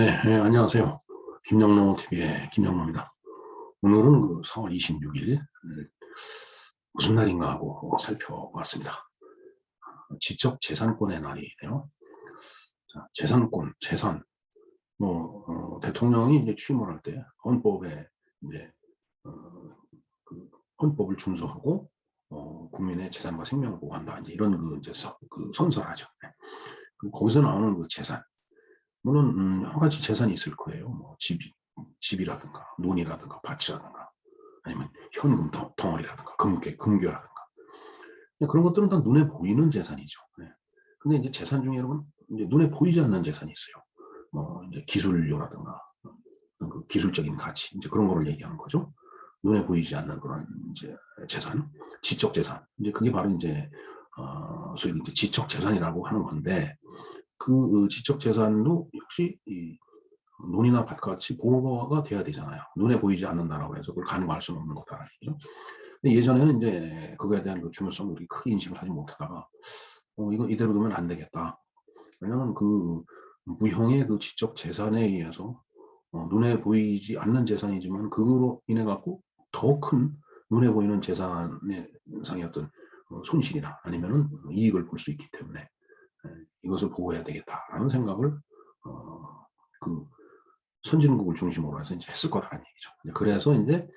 안녕하세요. 김영로 TV의 김영로입니다. 오늘은 4월 26일 무슨 날인가 하고 살펴봤습니다. 지적재산권의 날이에요. 자, 재산권, 재산. 대통령이 이제 취임을 할 때 헌법에 이제 그 헌법을 준수하고 국민의 재산과 생명을 보호한다. 이제 이런 선서하죠. 거기서 나오는 그 재산. 물론 여러 가지 재산이 있을 거예요. 뭐 집이라든가 논이라든가 밭이라든가 아니면 현금 덩어리라든가 금괴라든가 그런 것들은 다 눈에 보이는 재산이죠. 근데 이제 재산 중에 여러분 이제 눈에 보이지 않는 재산이 있어요. 이제 기술료라든가 그 기술적인 가치 이제 그런 거를 얘기하는 거죠. 눈에 보이지 않는 그런 이제 재산, 지적 재산. 이제 그게 바로 이제 소위 이제 지적 재산이라고 하는 건데. 그 지적 재산도 역시 이 논이나 밭같이 보호가 돼야 되잖아요. 눈에 보이지 않는다라고 해서 그걸 간과할 수는 없는 거다라는 얘기죠. 근데 예전에는 이제 그거에 대한 그 중요성을 우리 크게 인식을 하지 못하다가 이거 이대로 두면 안 되겠다. 왜냐하면 그 무형의 그 지적 재산에 의해서 눈에 보이지 않는 재산이지만 그거로 인해 갖고 더 큰 눈에 보이는 재산의 상의 어떤 손실이나 아니면은 이익을 볼 수 있기 때문에 이것을 보호해야 되겠다라는 생각을 그 선진국을 중심으로 해서 이제 했을 거다라는 얘기죠. 그래서 이제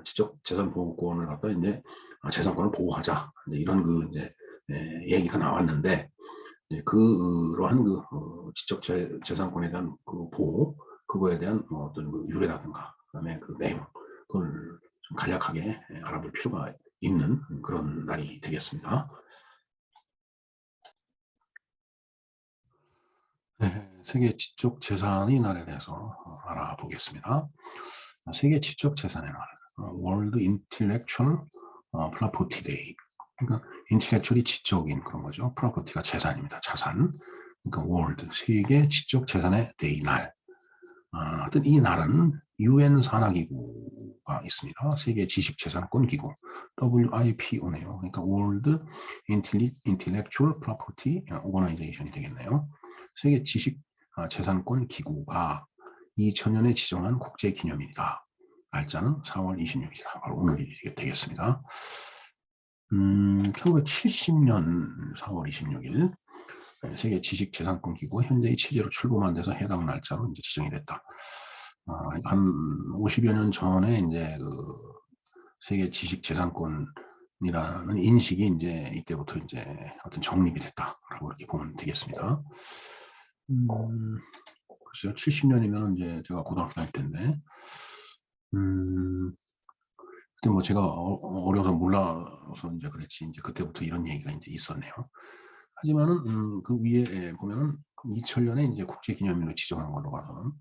지적 재산 보호권을 갖다 이제 재산권을 보호하자 이제 이런 이제 얘기가 나왔는데 그러한 지적 재산권에 대한 그 보호 그거에 대한 어떤 유래라든가 그다음에 그 내용 그걸 좀 간략하게 알아볼 필요가 있는 그런 날이 되겠습니다. 세계 지적 재산의 날에 대해서 알아보겠습니다. 세계 지적 재산의 날, World Intellectual Property Day. 그러니까 인텔렉츄얼이 지적인 그런 거죠. 프로퍼티가 재산입니다. 자산. 그러니까 World 세계 지적 재산의 데이 날. 하여튼 이 날은 UN 산하기구가 있습니다. 세계 지식재산권 기구 WIPO네요. 그러니까 World Intellectual Property Organization이 되겠네요. 세계 지식재산권 기구가 2000년에 지정한 국제기념일이다. 날짜는 4월 26일이다. 바로 오늘이 되겠습니다. 1970년 4월 26일 세계 지식재산권 기구가 현재의 체제로 출범한 데서 해당 날짜로 이제 지정이 됐다. 한 50여 년 전에 이제 세계 지식재산권이라는 인식이 이제 이때부터 이제 어떤 정립이 됐다라고 이렇게 보면 되겠습니다. 글쎄요, 70년이면 이제 제가 고등학교 다닐 때인데, 그때 뭐 제가 어려서 몰라서 이제 그랬지, 이제 그때부터 이런 얘기가 이제 있었네요. 하지만은 그 위에 보면은 2000년에 이제 국제기념일로 지정한 걸로 봐서는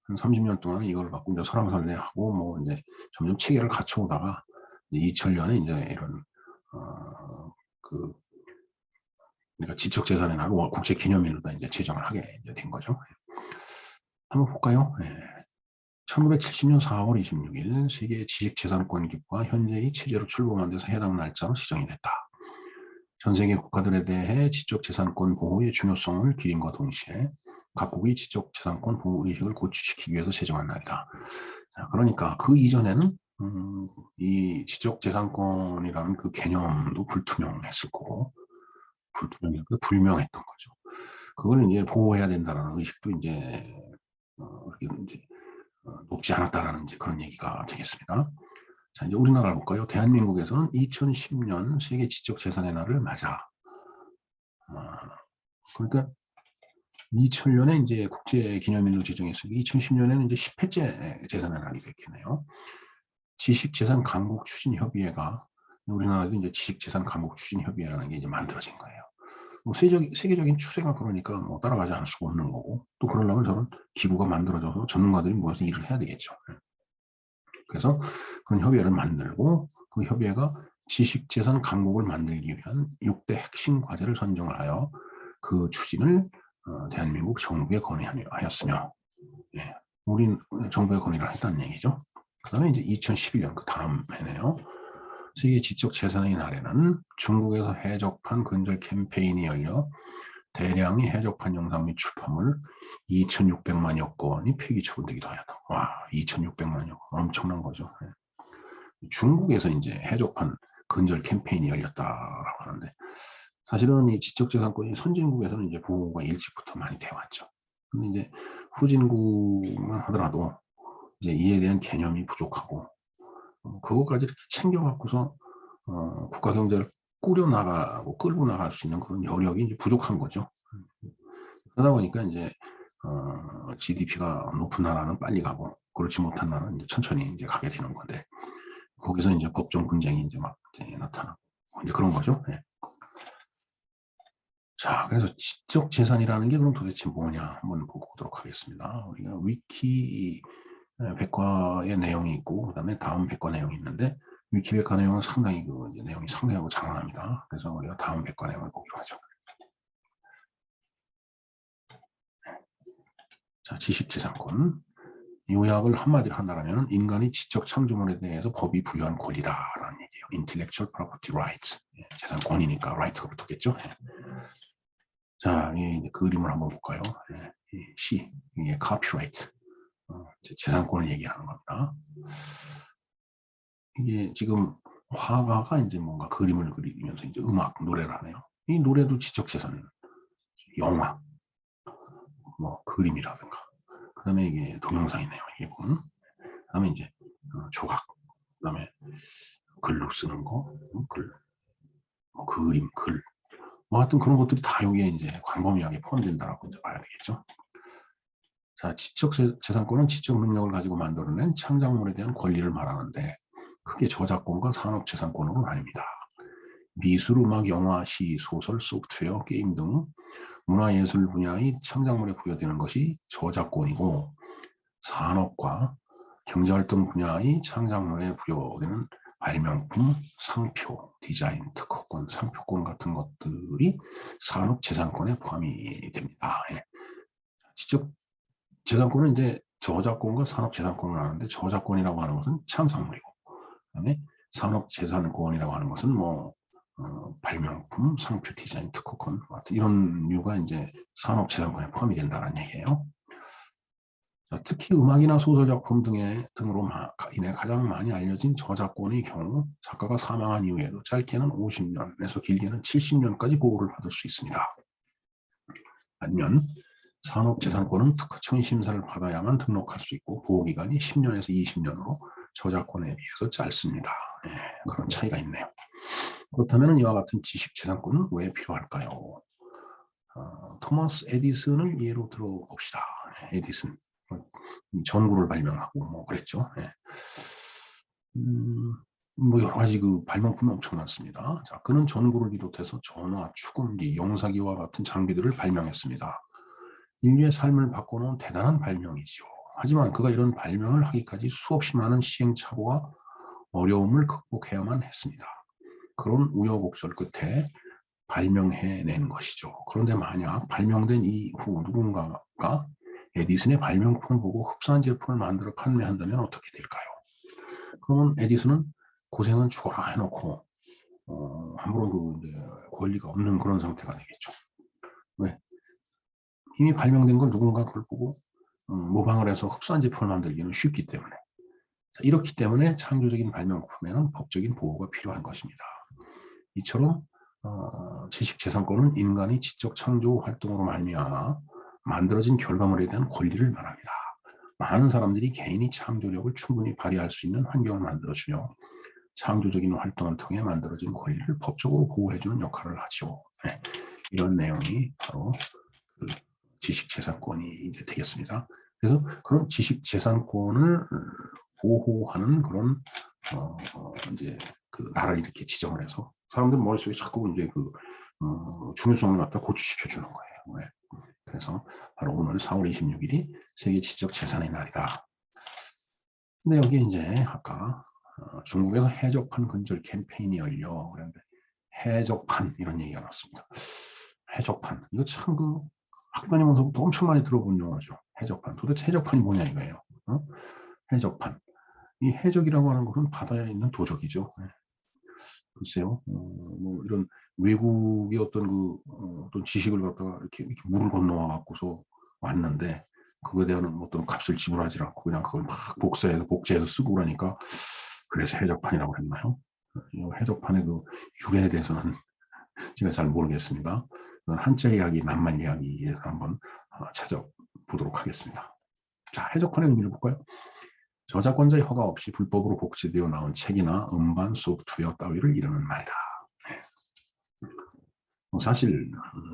한 30년 동안 이걸 갖고 이제 설왕설래하고 뭐 이제 점점 체계를 갖춰오다가 2000년에 이제 이런 그러니까 지적재산의 날 국제기념일로 이제 지정을 하게 이제 된 거죠. 한번 볼까요? 1970년 4월 26일 세계 지식재산권 기구가 현재의 체제로 출범한 데서 해당 날짜로 지정이 됐다. 전 세계 국가들에 대해 지적재산권 보호의 중요성을 기림과 동시에 각국의 지적재산권 보호 의식을 고취시키기 위해서 제정한 날이다. 자, 그러니까 그 이전에는 이 지적재산권이라는 그 개념도 불투명했을 거고 불명했던 거죠. 그걸 이제 보호해야 된다는 의식도 이제 높지 않았다라는 이제 그런 얘기가 되겠습니다. 자, 이제 우리나라를 볼까요? 대한민국에서는 2010년 세계 지적재산의 날을 맞아. 그러니까 2000년에 이제 국제기념일로 지정했으니까 2010년에는 이제 10회째 재산의 날이 됐겠네요. 지식재산 강국 추진 협의회가 우리나라도 이제 지식재산 강국 추진 협의회라는 게 이제 만들어진 거예요. 뭐 세계적인 추세가 그러니까 뭐 따라가지 않을 수가 없는 거고 또 그러려면 저런 기구가 만들어져서 전문가들이 모여서 일을 해야 되겠죠. 그래서 그런 협의회를 만들고 그 협의회가 지식재산 강국을 만들기 위한 6대 핵심 과제를 선정을 하여 그 추진을 대한민국 정부에 건의하였으며 우리 정부에 건의를 했다는 얘기죠. 그 다음에 이제 2011년 그 다음 해네요. 세계 지적재산의 날에는 중국에서 해적판 근절 캠페인이 열려 대량의 해적판 영상 및 출판물 2,600만여 건이 폐기 처분되기도 하였다. 와, 2,600만여 건 엄청난 거죠. 중국에서 이제 해적판 근절 캠페인이 열렸다라고 하는데, 사실은 이 지적재산권이 선진국에서는 이제 보호가 일찍부터 많이 되어 왔죠. 근데 이제 후진국만 하더라도 이제 이에 대한 개념이 부족하고, 그것까지 이렇게 챙겨갖고서 국가 경제를 꾸려나가고 끌고 나갈 수 있는 그런 여력이 이제 부족한 거죠. 그러다 보니까 이제 GDP가 높은 나라는 빨리 가고, 그렇지 못한 나라는 이제 천천히 이제 가게 되는 건데, 거기서 이제 법정 분쟁이 이제 막 이제 나타나고 이제 그런 거죠. 네. 자, 그래서 지적 재산이라는 게 그럼 도대체 뭐냐 한번 보고 오도록 하겠습니다. 우리가 위키 백과의 내용이 있고, 그다음에 다음 백과 내용이 있는데, 위키 백과 내용은 상당히 이제 내용이 상당하고 장황합니다. 그래서 우리가 다음 백과 내용을 보기로 하죠. 자, 지식재산권. 요약을 한마디로 한다면 인간이 지적 창조물에 대해서 법이 부여한 권리다라는 얘기예요. Intellectual Property Rights. 재산권이니까 right가 붙었겠죠. 자, 이 그림을 한번 볼까요? C, 이게 copyright. 재산권을 얘기하는 겁니다. 이게 지금 화가가 이제 뭔가 그림을 그리면서 이제 음악, 노래를 하네요. 이 노래도 지적재산, 영화, 뭐 그림이라든가, 그 다음에 이게 동영상이네요. 이건. 그 다음에 이제 조각, 그 다음에 글로 쓰는 거, 글, 뭐 그림, 글, 뭐 하여튼 그런 것들이 다 여기에 이제 광범위하게 포함된다라고 이제 봐야 되겠죠. 자, 지적재산권은 지적 능력을 가지고 만들어낸 창작물에 대한 권리를 말하는데, 크게 저작권과 산업재산권으로 나뉩니다. 미술, 음악, 영화, 시, 소설, 소프트웨어, 게임 등 문화예술 분야의 창작물에 부여되는 것이 저작권이고, 산업과 경제활동 분야의 창작물에 부여되는 발명품, 상표, 디자인, 특허권, 상표권 같은 것들이 산업재산권에 포함이 됩니다. 지적재산권은 이제 저작권과 산업재산권을 하는데, 저작권이라고 하는 것은 창작물이고, 그다음에 산업재산권이라고 하는 것은 뭐 발명품, 상표, 디자인, 특허권 이런 류가 이제 산업재산권에 포함이 된다는 얘기예요. 자, 특히 음악이나 소설 작품 등으로 인해 가장 많이 알려진 저작권의 경우 작가가 사망한 이후에도 짧게는 50년에서 길게는 70년까지 보호를 받을 수 있습니다. 반면 산업재산권은 특허청의 심사를 받아야만 등록할 수 있고 보호기간이 10년에서 20년으로 저작권에 비해서 짧습니다. 그런 차이가 있네요. 그렇다면 이와 같은 지식재산권은 왜 필요할까요? 토마스 에디슨을 예로 들어봅시다. 에디슨 전구를 발명하고 뭐 그랬죠. 뭐 여러 가지 그 발명품이 엄청 많습니다. 자, 그는 전구를 비롯해서 전화, 축음기, 용사기와 같은 장비들을 발명했습니다. 인류의 삶을 바꿔놓은 대단한 발명이죠. 하지만 그가 이런 발명을 하기까지 수없이 많은 시행착오와 어려움을 극복해야만 했습니다. 그런 우여곡절 끝에 발명해낸 것이죠. 그런데 만약 발명된 이후 누군가가 에디슨의 발명품을 보고 흡사한 제품을 만들어 판매한다면 어떻게 될까요? 그러면 에디슨은 고생은 죽어라 해놓고 아무런 권리가 없는 그런 상태가 되겠죠. 왜? 이미 발명된 걸 누군가 그걸 보고 모방을 해서 흡사한 제품을 만들기는 쉽기 때문에. 자, 이렇기 때문에 창조적인 발명품에는 법적인 보호가 필요한 것입니다. 이처럼 지식재산권은 인간이 지적 창조 활동으로 말미암아 만들어진 결과물에 대한 권리를 말합니다. 많은 사람들이 개인이 창조력을 충분히 발휘할 수 있는 환경을 만들어주며 창조적인 활동을 통해 만들어진 권리를 법적으로 보호해주는 역할을 하죠. 이런 내용이 바로 그 지식재산권이 이제 되겠습니다. 그래서 그런 지식재산권을 보호하는 그런 이제 그 나라를 이렇게 지정을 해서 사람들 머릿속에 자꾸 이제 그 중요성을 갖다 고취시켜 주는 거예요. 네. 그래서 바로 오늘 4월 26일이 세계 지적 재산의 날이다. 근데 여기 이제 아까 중국에서 해적판 근절 캠페인이 열려 그런데 해적판 이런 얘기가 나왔습니다. 해적판 이거 참 그 학교 다니면서부터 엄청 많이 들어본 용어죠. 해적판. 도대체 해적판이 뭐냐 이거예요. 해적판. 이 해적이라고 하는 것은 바다에 있는 도적이죠. 글쎄요, 뭐 이런 외국의 어떤 어떤 지식을 갖다가 이렇게 물을 건너와 갖고서 왔는데 그거에 대한 어떤 값을 지불하지 않고 그냥 그걸 막 복제해서 쓰고 그러니까 그래서 해적판이라고 했나요? 해적판의 그 유래에 대해서는 제가 잘 모르겠습니다. 한자 이야기, 낱말 이야기에서 한번 찾아보도록 하겠습니다. 자, 해적판의 의미를 볼까요? 저작권자의 허가 없이 불법으로 복제되어 나온 책이나 음반, 소프트웨어 따위를 이르는 말이다. 사실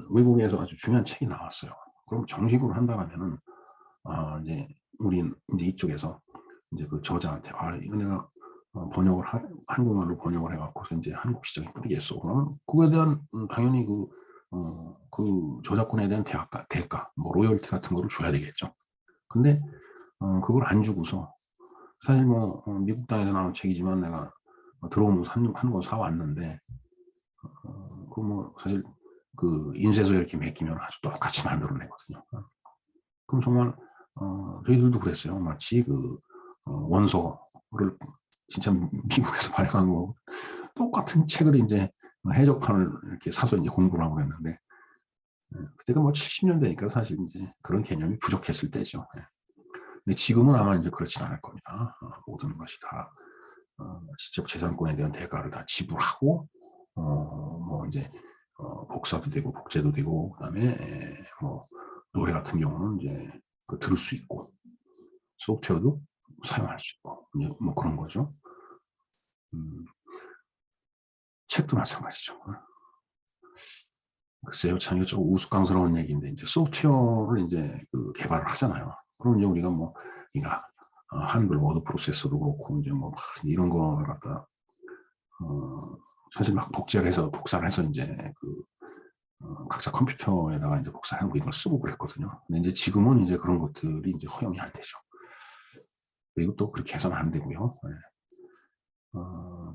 외국에서 아주 중요한 책이 나왔어요. 그럼 정식으로 한다면은 이제 우린 이제 이쪽에서 이제 그 저자한테 이거 내가 번역을 한국말로 번역을 해갖고서 이제 한국 시장에 뿌리겠어. 그러면 그거에 대한 당연히 그 저작권에 대한 대가, 뭐 로열티 같은 거를 줘야 되겠죠. 근데 그걸 안 주고서 사실 뭐 미국 땅에서 나온 책이지만 내가 들어오면서 한 권 사왔는데 그 뭐 사실 그 인쇄소에 이렇게 맡기면 아주 똑같이 만들어내거든요. 그럼 정말 저희들도 그랬어요. 마치 원서를 진짜 미국에서 발행한 거 똑같은 책을 이제 해적판을 이렇게 사서 이제 공부를 하고 그랬는데 그때가 뭐 70년대니까 사실 이제 그런 개념이 부족했을 때죠. 근데 지금은 아마 이제 그렇진 않을 겁니다. 모든 것이 다 지적 재산권에 대한 대가를 다 지불하고 뭐 이제 복사도 되고 복제도 되고 그다음에 뭐 노래 같은 경우는 이제 들을 수 있고 소프트웨어도 사용할 수 있고 뭐 그런 거죠. 책도 마찬가지죠. 글쎄요, 참 이거 좀 우스꽝스러운 얘기인데 이제 소프트웨어를 이제 개발을 하잖아요. 그럼 이제 우리가 뭐 한글 워드 프로세서도 그렇고 이제 뭐 이런 거 갖다 사실 막 복사를 해서 이제 각자 컴퓨터에다가 이제 복사하고 이걸 쓰고 그랬거든요. 근데 이제 지금은 이제 그런 것들이 이제 허용이 안 되죠. 그리고 또 그렇게 해서는 안 되고요.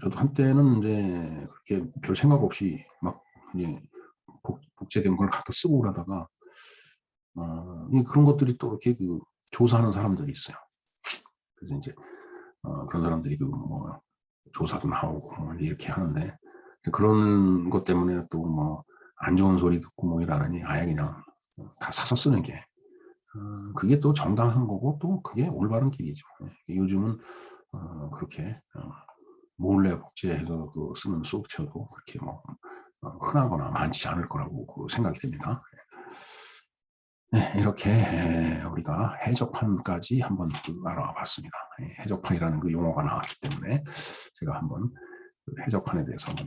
저도 한때는 이제 그렇게 별 생각 없이 막 이제 복제된 걸 갖다 쓰고 그러다가 그런 것들이 또 이렇게 조사하는 사람들이 있어요. 그래서 이제 그런 사람들이 뭐 조사도 나오고 뭐 이렇게 하는데 그런 것 때문에 또 뭐 안 좋은 소리 듣고 뭐 이러느니 아예 그냥 다 사서 쓰는 게 그게 또 정당한 거고 또 그게 올바른 길이죠. 요즘은 그렇게 몰래 복제해서 쓰는 소프트웨어도 그렇게 뭐 흔하거나 많지 않을 거라고 생각이 됩니다. 네, 이렇게 우리가 해적판까지 한번 알아와 봤습니다. 해적판이라는 그 용어가 나왔기 때문에 제가 한번 해적판에 대해서 한번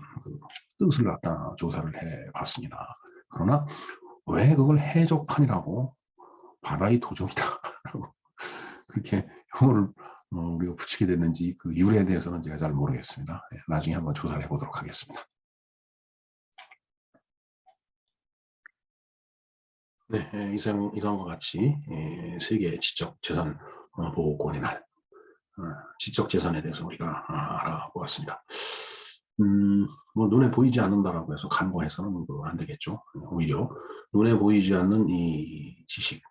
뜻을 갖다 조사를 해 봤습니다. 그러나 왜 그걸 해적판이라고 바다의 도적이다라고 그렇게 용어를 우리가 붙이게 됐는지 그 유래에 대해서는 제가 잘 모르겠습니다. 나중에 한번 조사를 해보도록 하겠습니다. 네, 이상과 같이 세계 지적재산 보호권의 날, 지적재산에 대해서 우리가 알아보았습니다. 뭐 눈에 보이지 않는다라고 해서 간과해서는 안 되겠죠. 오히려 눈에 보이지 않는 이 지식,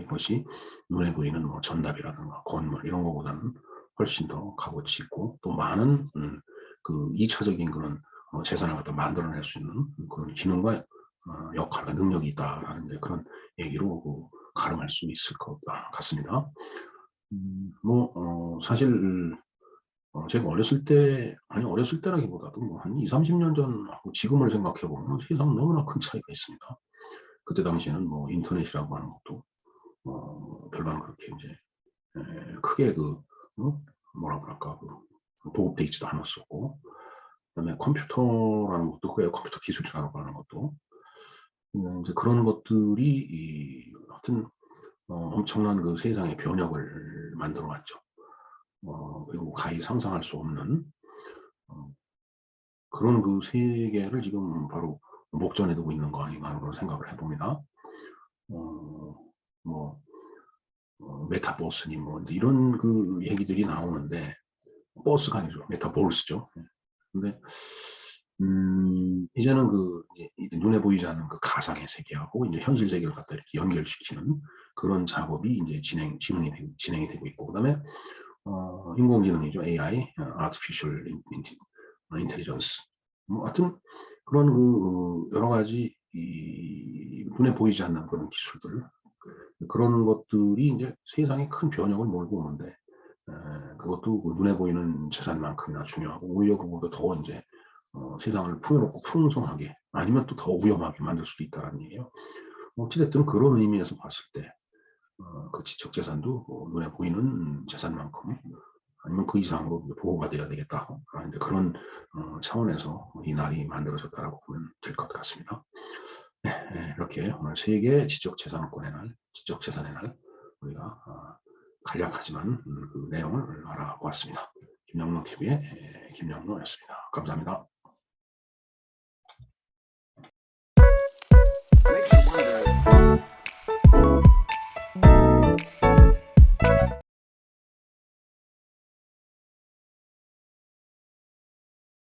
이것이 눈에 보이는 뭐 전답이라든가 건물 이런 것보다는 훨씬 더 값어치 있고 또 많은 그 2차적인 그런 재산을 갖다 만들어낼 수 있는 그런 기능과 역할과 능력이 있다라는 그런 얘기로 가름할 수 있을 것 같습니다. 사실 제가 어렸을 때라기보다도 한 2, 30년 전하고 지금을 생각해 보면 세상은 너무나 큰 차이가 있습니다. 그때 당시에는 뭐 인터넷이라고 하는 것도 별반 그렇게 이제 크게 뭐라 그럴까 보급돼 있지도 않았었고, 그다음에 컴퓨터라는 것도 그게 컴퓨터 기술이라고 하는 것도 이제 그런 것들이 하여튼 엄청난 그 세상의 변혁을 만들어 왔죠. 그리고 가히 상상할 수 없는 그런 그 세계를 지금 바로 목전에 두고 있는 거 아닌가 하는 그런 생각을 해봅니다. 뭐 메타버스니 뭐 이런 그 얘기들이 나오는데 버스가 아니죠. 메타버스죠. 근데 이제는 이제 눈에 보이지 않는 그 가상의 세계하고 이제 현실 세계를 갖다 이렇게 연결시키는 그런 작업이 이제 진행이 되고 있고, 그다음에 인공지능이죠. AI, Artificial Intelligence. 뭐 하여튼 그런 여러 가지 눈에 보이지 않는 그런 기술들, 그런 것들이 이제 세상에 큰 변혁을 몰고 오는데, 그것도 그 눈에 보이는 재산만큼이나 중요하고, 오히려 그보다 더 이제 세상을 풍요롭고 풍성하게, 아니면 또 더 위험하게 만들 수도 있다는 얘기예요. 어찌됐든 그런 의미에서 봤을 때 그 지적 재산도 눈에 보이는 재산만큼, 아니면 그 이상으로 보호가 돼야 되겠다. 이제 그런 차원에서 이 날이 만들어졌다라고 보면 될 것 같습니다. 네, 이렇게 오늘 세계 지적재산권의 날, 지적재산의 날, 우리가 간략하지만 그 내용을 알아보았습니다. 김영롱 TV의 김영롱이었습니다. 감사합니다.